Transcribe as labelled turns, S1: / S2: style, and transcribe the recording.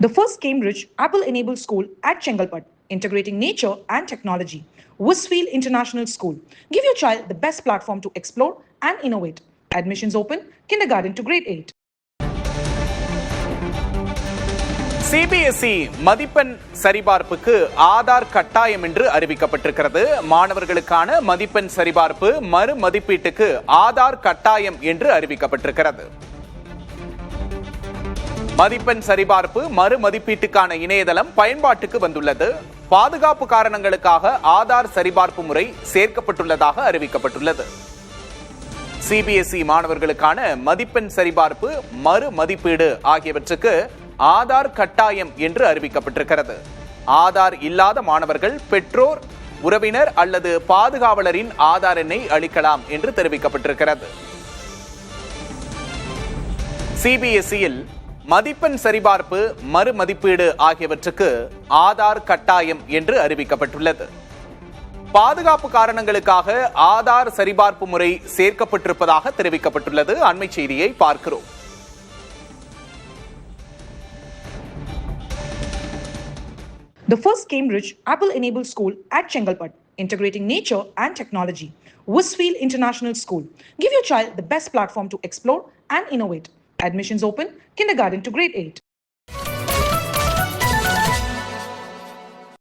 S1: The first Cambridge Apple-enabled school at Chengalpat, integrating nature and technology. Westfield International School. Give your child the best platform to explore and innovate. Admissions open, kindergarten to grade 8.
S2: CBSE மதிப்பெண் சரிபார்ப்புக்கு ஆதார் கட்டாயம் என்று அறிவிக்கப்பட்டிருக்கிறது. மாணவர்களுக்கான மதிப்பெண் சரிபார்ப்பு மறு மதிப்பீட்டுக்கு ஆதார் கட்டாயம் என்று அறிவிக்கப்பட்டிருக்கிறது. மதிப்பெண் சரிபார்ப்பு மறு மதிப்பீட்டுக்கான இணையதளம் பயன்பாட்டுக்கு வந்துள்ளது. பாதுகாப்பு காரணங்களுக்காக ஆதார் சரிபார்ப்பு முறை சேர்க்கப்பட்டுள்ளதாக அறிவிக்கப்பட்டுள்ளது. சிபிஎஸ்இ மாணவர்களுக்கான மதிப்பெண் சரிபார்ப்பு மறு மதிப்பீடு ஆகியவற்றுக்கு ஆதார் கட்டாயம் என்று அறிவிக்கப்பட்டிருக்கிறது. ஆதார் இல்லாத மாணவர்கள் பெற்றோர், உறவினர் அல்லது பாதுகாவலரின் ஆதார் எண்ணை அளிக்கலாம் என்று தெரிவிக்கப்பட்டிருக்கிறது. சிபிஎஸ்இயில் மதிப்பெண் சரிபார்ப்பு மறு மதிப்பீடு ஆகியவற்றுக்கு ஆதார் கட்டாயம் என்று அறிவிக்கப்பட்டுள்ளது. பாதுகாப்பு காரணங்களுக்காக ஆதார் சரிபார்ப்பு முறை சேர்க்கப்பட்டிருப்பதாக தெரிவிக்கப்பட்டுள்ளது. அண்மை செய்தியை பார்க்கிறோம்.
S1: The first Cambridge Apple-enabled school at Chengalpat, integrating nature and technology. Westfield International School. Give your child the best platform to explore and innovate. Admissions open, kindergarten to grade 8.